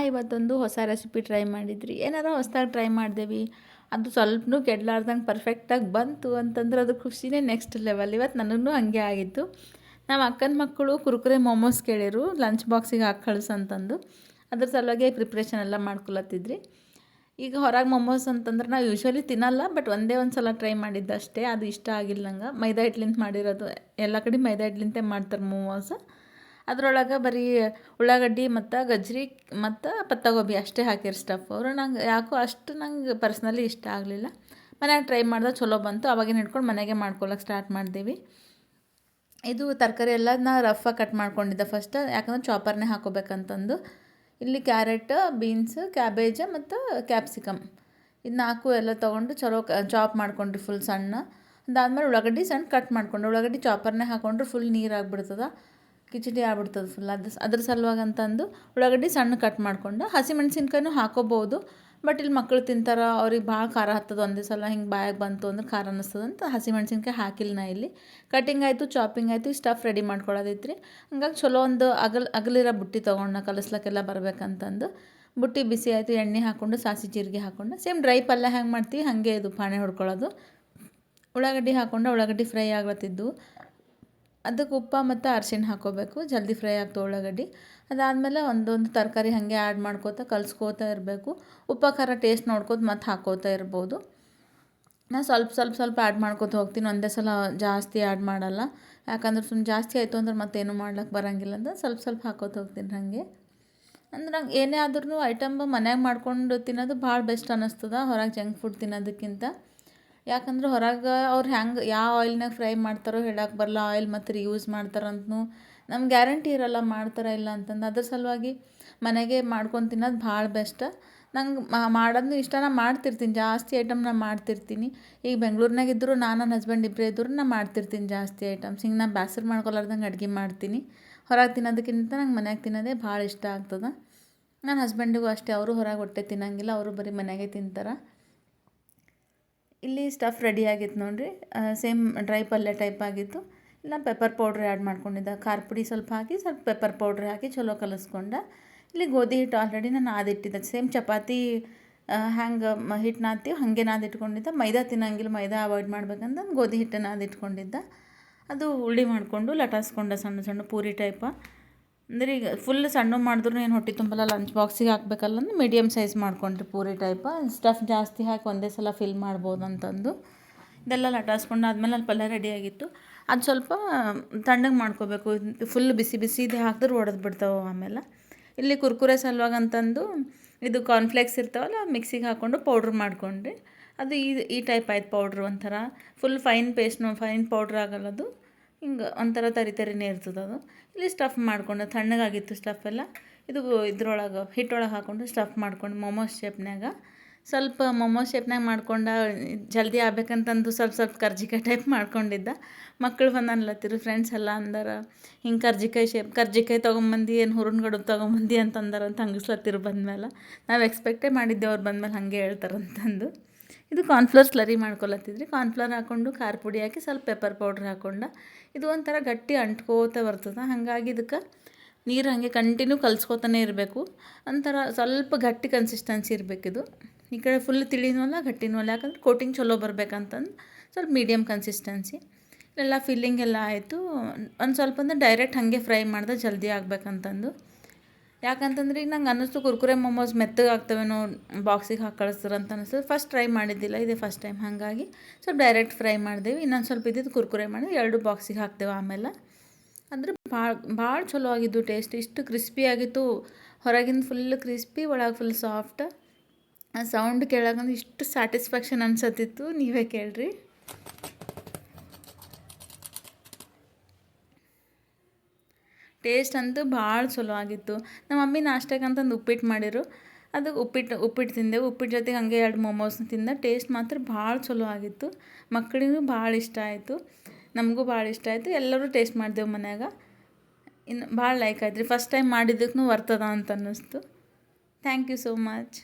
ಇವತ್ತೊಂದು ಹೊಸ recipe try ಮಾಡಿದ್ರಿ. ಏನಾರ ಹೊಸ್ದಾಗಿ ಟ್ರೈ ಮಾಡಿದೇವಿ, ಅದು ಸ್ವಲ್ಪನೂ ಕೆಡಲಾರ್ದಂಗೆ ಪರ್ಫೆಕ್ಟಾಗಿ ಬಂತು ಅಂತಂದ್ರೆ ಅದು ಖುಷಿನೇ ನೆಕ್ಸ್ಟ್ ಲೆವೆಲ್. ಇವತ್ತು ನನಗೂ ಹಾಗೆ ಆಗಿತ್ತು. ನಮ್ಮ ಅಕ್ಕನ ಮಕ್ಕಳು ಕುರ್ಕುರೆ ಮೊಮೋಸ್ ಕೇಳಿರು, ಲಂಚ್ ಬಾಕ್ಸಿಗೆ ಹಾಕಿ ಕಳ್ಸಂತಂದು. ಅದ್ರ ಸಲುವಾಗಿ ಪ್ರಿಪ್ರೇಷನ್ ಎಲ್ಲ ಮಾಡ್ಕೊಳತ್ತಿದ್ರಿ. ಈಗ ಹೊರಗೆ ಮೊಮೋಸ್ ಅಂತಂದ್ರೆ ನಾವು ಯೂಶ್ವಲಿ ತಿನ್ನಲ್ಲ, ಬಟ್ ಒಂದೇ ಒಂದು ಸಲ ಟ್ರೈ ಮಾಡಿದ್ದಷ್ಟೇ. ಅದು ಇಷ್ಟ ಆಗಿಲ್ಲ ನಂಗೆ. ಮೈದಾ ಹಿಟ್ಲಿಂದ ಮಾಡಿರೋದು, ಎಲ್ಲ ಕಡೆ ಮೈದಾ ಹಿಟ್ಲಿಂದ ಮಾಡ್ತಾರೆ ಮೊಮೋಸ್. ಅದ್ರೊಳಗೆ ಬರೀ ಉಳ್ಳಾಗಡ್ಡಿ ಮತ್ತು ಗಜ್ರಿ ಮತ್ತು ಪತ್ತಾಗೋಬಿ ಅಷ್ಟೇ ಹಾಕಿರು ಸ್ಟಫ್. ಅವರು ನಂಗೆ ಯಾಕೋ ಅಷ್ಟು ನಂಗೆ ಪರ್ಸ್ನಲಿ ಇಷ್ಟ ಆಗಲಿಲ್ಲ. ಮನ್ಯಾಗ ಟ್ರೈ ಮಾಡಿದೆ, ಚಲೋ ಬಂತು. ಅವಾಗಿನ ಹಿಡ್ಕೊಂಡು ಮನೆಗೆ ಮಾಡ್ಕೊಳಕ್ಕೆ ಸ್ಟಾರ್ಟ್ ಮಾಡಿದೀವಿ. ಇದು ತರಕಾರಿ ಎಲ್ಲದನ್ನ ರಫಾಗಿ ಕಟ್ ಮಾಡ್ಕೊಂಡಿದ್ದೆ ಫಸ್ಟ್, ಯಾಕಂದ್ರೆ ಚಾಪರ್ನೇ ಹಾಕೋಬೇಕಂತಂದು. ಇಲ್ಲಿ ಕ್ಯಾರೆಟ್, ಬೀನ್ಸ್, ಕ್ಯಾಬೇಜ್ ಮತ್ತು ಕ್ಯಾಪ್ಸಿಕಮ್ ಇದು 4 ಎಲ್ಲ ತೊಗೊಂಡು ಚಲೋ ಚಾಪ್ ಮಾಡ್ಕೊಂಡ್ರಿ ಫುಲ್ ಸಣ್ಣ. ಅದಾದ್ಮೇಲೆ ಉಳ್ಳಾಗಡ್ಡಿ ಸಣ್ಣ ಕಟ್ ಮಾಡ್ಕೊಂಡು, ಉಳ್ಳಾಗಡ್ಡಿ ಚಾಪರ್ನೇ ಹಾಕೊಂಡ್ರೆ ಫುಲ್ ನೀರಾಗಿಬಿಡ್ತದೆ, ಕಿಚಡಿ ಆಗ್ಬಿಡ್ತದೆ ಫುಲ್. ಅದ್ರ ಸಲುವಾಗಿ ಅಂತಂದು ಉಳ್ಳಾಗಡ್ಡಿ ಸಣ್ಣ ಕಟ್ ಮಾಡ್ಕೊಂಡು. ಹಸಿಮೆಣ್ಸಿನ್ಕಾಯಿನೂ ಹಾಕೋಬೋದು, ಬಟ್ ಇಲ್ಲಿ ಮಕ್ಕಳು ತಿಂತಾರೆ, ಅವ್ರಿಗೆ ಭಾಳ ಖಾರ ಹತ್ತದ ಒಂದೇ ಸಲ ಹಿಂಗೆ ಬಾಯಾಗಿ ಬಂತು ಅಂದ್ರೆ ಖಾರ ಅನ್ನಿಸ್ತದಂತ ಹಸಿಮೆಣ್ಸಿನ್ಕಾಯಿ ಹಾಕಿಲ್ಲ ನಾ ಇಲ್ಲಿ. ಕಟಿಂಗ್ ಆಯಿತು, ಚಾಪಿಂಗ್ ಆಯಿತು, ಸ್ಟಫ್ ರೆಡಿ ಮಾಡ್ಕೊಳ್ಳೋದೈತ್ರಿ. ಹಂಗಾಗಿ ಚಲೋ ಒಂದು ಅಗಲಿರೋ ಬುಟ್ಟಿ ತೊಗೊಂಡು ಕಲಿಸ್ಲಿಕ್ಕೆಲ್ಲ ಬರ್ಬೇಕಂತಂದು. ಬುಟ್ಟಿ ಬಿಸಿ ಆಯಿತು, ಎಣ್ಣೆ ಹಾಕ್ಕೊಂಡು ಸಾಸಿ ಜೀರಿಗೆ ಹಾಕ್ಕೊಂಡು ಸೇಮ್ ಡ್ರೈ ಪಲ್ಯ ಹೆಂಗೆ ಮಾಡ್ತೀವಿ ಹಾಗೆ ಇದು ಪಾಣೆ ಹೊಡ್ಕೊಳ್ಳೋದು. ಉಳ್ಳಾಗಡ್ಡಿ ಹಾಕ್ಕೊಂಡು ಉಳ್ಳಾಗಡ್ಡಿ ಫ್ರೈ ಆಗ್ಲತ್ತಿದ್ದು, ಅದಕ್ಕೆ ಉಪ್ಪು ಮತ್ತು ಅರಿಶಿಣ ಹಾಕ್ಕೋಬೇಕು, ಜಲ್ದಿ ಫ್ರೈ ಆಗ್ತವೆ ಉಳ್ಳಾಗಡ್ಡಿ. ಅದಾದಮೇಲೆ ಒಂದೊಂದು ತರಕಾರಿ ಹಾಗೆ ಆ್ಯಡ್ ಮಾಡ್ಕೋತಾ ಕಲಿಸ್ಕೋತಾ ಇರಬೇಕು. ಉಪ್ಪು ಖಾರ ಟೇಸ್ಟ್ ನೋಡ್ಕೋತ ಮತ್ತೆ ಹಾಕ್ಕೋತಾ ಇರ್ಬೋದು. ನಾನು ಸ್ವಲ್ಪ ಆ್ಯಡ್ ಮಾಡ್ಕೋತ ಹೋಗ್ತೀನಿ, ಒಂದೇ ಸಲ ಜಾಸ್ತಿ ಆ್ಯಡ್ ಮಾಡಲ್ಲ. ಯಾಕಂದ್ರೆ ಸುಮ್ಮನೆ ಜಾಸ್ತಿ ಆಯಿತು ಅಂದ್ರೆ ಮತ್ತೇನು ಮಾಡ್ಲಿಕ್ಕೆ ಬರೋಂಗಿಲ್ಲ ಅಂತ ಸ್ವಲ್ಪ ಹಾಕ್ಕೋತ ಹೋಗ್ತೀನಿ ಹಾಗೆ. ಅಂದ್ರೆ ನಂಗೆ ಏನೇ ಆದ್ರೂ ಐಟಮ್ ಮನ್ಯಾಗ ಮಾಡ್ಕೊಂಡು ತಿನ್ನೋದು ಭಾಳ ಬೆಸ್ಟ್ ಅನ್ನಿಸ್ತದೆ ಹೊರಗೆ ಜಂಕ್ ಫುಡ್ ತಿನ್ನೋದಕ್ಕಿಂತ. ಯಾಕಂದ್ರೆ ಹೊರಗೆ ಅವ್ರು ಹೆಂಗೆ ಯಾವ ಆಯಿಲ್ನಾಗ ಫ್ರೈ ಮಾಡ್ತಾರೋ ಹೇಳಕ್ಕೆ ಬರಲ್ಲ. ಆಯಿಲ್ ಮತ್ತು ರಿಯೂಸ್ ಮಾಡ್ತಾರಂತನೂ ನಮ್ಗೆ ಗ್ಯಾರಂಟಿ ಇರೋಲ್ಲ ಮಾಡ್ತಾರ ಇಲ್ಲ ಅಂತಂದು. ಅದ್ರ ಸಲುವಾಗಿ ಮನೆಗೆ ಮಾಡ್ಕೊಂಡು ತಿನ್ನೋದು ಭಾಳ ಬೆಸ್ಟ್. ನಂಗೆ ಮಾಡೋದು ಇಷ್ಟ, ನಾನು ಮಾಡ್ತಿರ್ತೀನಿ ಜಾಸ್ತಿ ಐಟಮ್ ನಾನು ಮಾಡ್ತಿರ್ತೀನಿ. ಈಗ ಬೆಂಗ್ಳೂರ್ನಾಗಿದ್ದರೂ ನಾನು ನನ್ನ ಹಸ್ಬೆಂಡ್ ಇಬ್ಬರೇ ಇದ್ದರೂ ನಾನು ಮಾಡ್ತಿರ್ತೀನಿ ಜಾಸ್ತಿ ಐಟಮ್ಸ್. ಹಿಂಗೆ ನಾನು ಬೇಸರ ಮಾಡ್ಕೊಲಾರ್ದಂಗೆ ಅಡುಗೆ ಮಾಡ್ತೀನಿ. ಹೊರಗೆ ತಿನ್ನೋದಕ್ಕಿಂತ ನಂಗೆ ಮನ್ಯಾಗ ತಿನ್ನೋದೇ ಭಾಳ ಇಷ್ಟ ಆಗ್ತದೆ. ನನ್ನ ಹಸ್ಬೆಂಡಿಗೂ ಅಷ್ಟೇ, ಅವರು ಹೊರಗೆ ಹೊಟ್ಟೆ ತಿನ್ನೋಂಗಿಲ್ಲ, ಅವರು ಬರೀ ಮನೆಯಾಗೆ ತಿಂತಾರೆ. ಇಲ್ಲಿ ಸ್ಟಫ್ ರೆಡಿ ಆಗಿತ್ತು ನೋಡಿರಿ, ಸೇಮ್ ಡ್ರೈ ಪಲ್ಯ ಟೈಪ್ ಆಗಿತ್ತು. ಇಲ್ಲ ಪೆಪ್ಪರ್ ಪೌಡ್ರ್ ಆ್ಯಡ್ ಮಾಡ್ಕೊಂಡಿದ್ದೆ, ಖಾರ ಪುಡಿ ಸ್ವಲ್ಪ ಹಾಕಿ ಸ್ವಲ್ಪ ಪೆಪ್ಪರ್ ಪೌಡ್ರ್ ಹಾಕಿ ಚಲೋ ಕಲಿಸ್ಕೊಂಡೆ. ಇಲ್ಲಿ ಗೋಧಿ ಹಿಟ್ಟು ಆಲ್ರೆಡಿ ನಾನು ನಾದಿಟ್ಟಿದ್ದೆ, ಸೇಮ್ ಚಪಾತಿ ಹ್ಯಾಂಗೆ ಹಿಟ್ಟು ನಾದ್ತೀವಿ ಹಾಗೆ ನಾದಿಟ್ಕೊಂಡಿದ್ದೆ. ಮೈದಾ ತಿನ್ನಂಗಿಲ್ಲ, ಮೈದಾ ಅವಾಯ್ಡ್ ಮಾಡ್ಬೇಕಂತ ಗೋಧಿ ಹಿಟ್ಟು ನಾದಿಟ್ಕೊಂಡಿದ್ದೆ. ಅದು ಉಳ್ಳಿ ಮಾಡಿಕೊಂಡು ಲಟಾಸ್ಕೊಂಡೆ ಸಣ್ಣ ಪೂರಿ ಟೈಪ. ಅಂದ್ರೆ ಈಗ ಫುಲ್ ಸಣ್ಣ ಮಾಡಿದ್ರು ಏನು ಹೊಟ್ಟೆ ತುಂಬಲ್ಲ, ಲಂಚ್ ಬಾಕ್ಸಿಗೆ ಹಾಕಬೇಕಲ್ಲ ಅಂದ್ರೆ ಮೀಡಿಯಮ್ ಸೈಜ್ ಮಾಡ್ಕೊಂಡ್ರಿ ಪೂರಿ ಟೈಪ. ಸ್ಟಫ್ ಜಾಸ್ತಿ ಹಾಕಿ ಒಂದೇ ಸಲ ಫಿಲ್ ಮಾಡ್ಬೋದು ಅಂತಂದು ಇದೆಲ್ಲ ಲಟಾಸ್ಕೊಂಡು ಆದಮೇಲೆ ಅಲ್ಲಿ ಪಲ್ಯ ರೆಡಿಯಾಗಿತ್ತು. ಅದು ಸ್ವಲ್ಪ ತಣ್ಣಗೆ ಮಾಡ್ಕೋಬೇಕು, ಫುಲ್ ಬಿಸಿ ಇದು ಹಾಕಿದ್ರೆ ಒಡೆದು ಬಿಡ್ತಾವೆ ಆಮೇಲೆ. ಇಲ್ಲಿ ಕುರ್ಕುರೆ ಸಲುವಾಗಿ ಅಂತಂದು ಇದು ಕಾರ್ನ್ಫ್ಲೇಕ್ಸ್ ಇರ್ತಾವಲ್ಲ ಮಿಕ್ಸಿಗೆ ಹಾಕ್ಕೊಂಡು ಪೌಡ್ರ್ ಮಾಡ್ಕೊಂಡ್ರಿ. ಅದು ಈ ಟೈಪ್ ಆಯ್ತು ಪೌಡ್ರ್, ಒಂಥರ ಫುಲ್ ಫೈನ್ ಪೌಡ್ರ್ ಆಗಲ್ಲದು, ಹಿಂಗೆ ಒಂಥರ ತರಿನೇ ಇರ್ತದೆ ಅದು. ಇಲ್ಲಿ ಸ್ಟಫ್ ಮಾಡ್ಕೊಂಡು ತಣ್ಣಗಾಗಿತ್ತು ಸ್ಟಫ್ ಎಲ್ಲ. ಇದು ಇದ್ರೊಳಗೆ ಹಿಟ್ಟೊಳಗೆ ಹಾಕ್ಕೊಂಡು ಸ್ಟಫ್ ಮಾಡ್ಕೊಂಡು ಮೊಮೋಸ್ ಶೇಪ್ನಾಗ ಸ್ವಲ್ಪ ಮೊಮೋಸ್ ಶೇಪ್ನಾಗ ಮಾಡ್ಕೊಂಡು ಜಲ್ದಿ ಆಗ್ಬೇಕಂತಂದು ಸ್ವಲ್ಪ ಕರ್ಜಿಕಾಯಿ ಟೈಪ್ ಮಾಡ್ಕೊಂಡಿದ್ದೆ. ಮಕ್ಕಳು ಬಂದು ಅನ್ಲತ್ತಿರು, ಫ್ರೆಂಡ್ಸ್ ಎಲ್ಲ ಅಂದಾರ ಹಿಂಗೆ ಕರ್ಜಿಕಾಯಿ ತೊಗೊಂಬಂದು ಏನು ಹುರುನ್ಗಡು ತೊಗೊಂಬಂದು ಅಂತಂದಾರ ಅಂತ ಹಂಗಿಸ್ಲತ್ತಿರು ಬಂದಮೇಲೆ. ನಾವು ಎಕ್ಸ್ಪೆಕ್ಟೇ ಮಾಡಿದ್ದೆ ಅವ್ರು ಬಂದಮೇಲೆ ಹಾಗೆ ಹೇಳ್ತಾರಂತಂದು. ಇದು ಕಾರ್ನ್ಫ್ಲವರ್ ಸ್ಲರಿ ಮಾಡ್ಕೊಳತ್ತಿದ್ರಿ. ಕಾರ್ನ್ಫ್ಲವರ್ ಹಾಕ್ಕೊಂಡು ಖಾರ ಪುಡಿ ಹಾಕಿ ಸ್ವಲ್ಪ ಪೆಪ್ಪರ್ ಪೌಡ್ರ್ ಹಾಕ್ಕೊಂಡು ಇದು ಒಂಥರ ಗಟ್ಟಿ ಅಂಟ್ಕೋತ ಬರ್ತದೆ. ಹಾಗಾಗಿ ಇದಕ್ಕೆ ನೀರು ಹಾಗೆ ಕಂಟಿನ್ಯೂ ಕಲಿಸ್ಕೋತಾನೆ ಇರಬೇಕು. ಒಂಥರ ಸ್ವಲ್ಪ ಗಟ್ಟಿ ಕನ್ಸಿಸ್ಟೆನ್ಸಿ ಇರಬೇಕಿದು. ಈ ಕಡೆ ಫುಲ್ ತಿಳಿನೂ ಅಲ್ಲ ಗಟ್ಟಿನೂ ಅಲ್ಲ, ಯಾಕಂದ್ರೆ ಕೋಟಿಂಗ್ ಚಲೋ ಬರ್ಬೇಕಂತಂದು ಸ್ವಲ್ಪ ಮೀಡಿಯಮ್ ಕನ್ಸಿಸ್ಟೆನ್ಸಿ. ಎಲ್ಲ ಫಿಲ್ಲಿಂಗ್ ಎಲ್ಲ ಆಯಿತು. ಒಂದು ಸ್ವಲ್ಪ ಅಂದ್ರೆ ಡೈರೆಕ್ಟ್ ಹಾಗೆ ಫ್ರೈ ಮಾಡಿದೆ ಜಲ್ದಿ ಆಗ್ಬೇಕಂತಂದು. ಯಾಕಂತಂದ್ರೆ ಈಗ ನಂಗೆ ಅನ್ನಿಸ್ತು ಕುರ್ಕುರೆ ಮೊಮೋಸ್ ಮೆತ್ತಗೆ ಆಗ್ತವೇನೋ ಬಾಕ್ಸಿಗೆ ಹಾಕಿ ಕಳಿಸ್ತಾರೆ ಅಂತ ಅನ್ನಿಸ್ತು. ಫಸ್ಟ್ ಟ್ರೈ ಮಾಡಿದ್ದಿಲ್ಲ, ಇದೇ ಫಸ್ಟ್ ಟೈಮ್. ಹಾಗಾಗಿ ಸ್ವಲ್ಪ ಡೈರೆಕ್ಟ್ ಫ್ರೈ ಮಾಡಿದೆವು. ಇನ್ನೊಂದು ಸ್ವಲ್ಪ ಇದ್ದಿದ್ದು ಕುರ್ಕುರೆ ಮಾಡಿ 2 ಬಾಕ್ಸಿಗೆ ಹಾಕ್ತೇವೆ ಆಮೇಲೆ. ಅಂದ್ರೆ ಭಾಳ ಚಲೋ ಆಗಿದ್ದು ಟೇಸ್ಟ್. ಇಷ್ಟು ಕ್ರಿಸ್ಪಿ ಆಗಿತ್ತು, ಹೊರಗಿಂದ ಫುಲ್ ಕ್ರಿಸ್ಪಿ, ಒಳಗೆ ಫುಲ್ ಸಾಫ್ಟ್. ಆ ಸೌಂಡ್ ಕೇಳೋಕಂದ್ರೆ ಇಷ್ಟು ಸ್ಯಾಟಿಸ್ಫ್ಯಾಕ್ಷನ್ ಅನ್ಸತ್ತಿತ್ತು, ನೀವೇ ಕೇಳ್ರಿ. ಟೇಸ್ಟ್ ಅಂತೂ ಭಾಳ ಚಲೋ ಆಗಿತ್ತು. ನಮ್ಮ ಮಮ್ಮಿ ನಾಷ್ಟಕ್ಕೆ ಅಂತಂದು ಉಪ್ಪಿಟ್ಟು ಮಾಡಿರು, ಅದು ಉಪ್ಪಿಟ್ಟು ತಿಂದೆವು. ಉಪ್ಪಿಟ್ಟು ಜೊತೆಗೆ ಹಾಗೆ 2 ಮೊಮೋಸ್ನ ತಿಂದೆ. ಟೇಸ್ಟ್ ಮಾತ್ರ ಭಾಳ ಚಲೋ ಆಗಿತ್ತು. ಮಕ್ಕಳಿಗೂ ಭಾಳ ಇಷ್ಟ ಆಯಿತು, ನಮಗೂ ಭಾಳ ಇಷ್ಟ ಆಯಿತು. ಎಲ್ಲರೂ ಟೇಸ್ಟ್ ಮಾಡಿದೆವು ಮನ್ಯಾಗ. ಇನ್ನು ಭಾಳ ಲೈಕ್ ಆಯ್ತು ರೀ. ಫಸ್ಟ್ ಟೈಮ್ ಮಾಡಿದ್ದಕ್ಕೂ ವರ್ತದ ಅಂತ ಅನ್ನಿಸ್ತು. Thank you so much.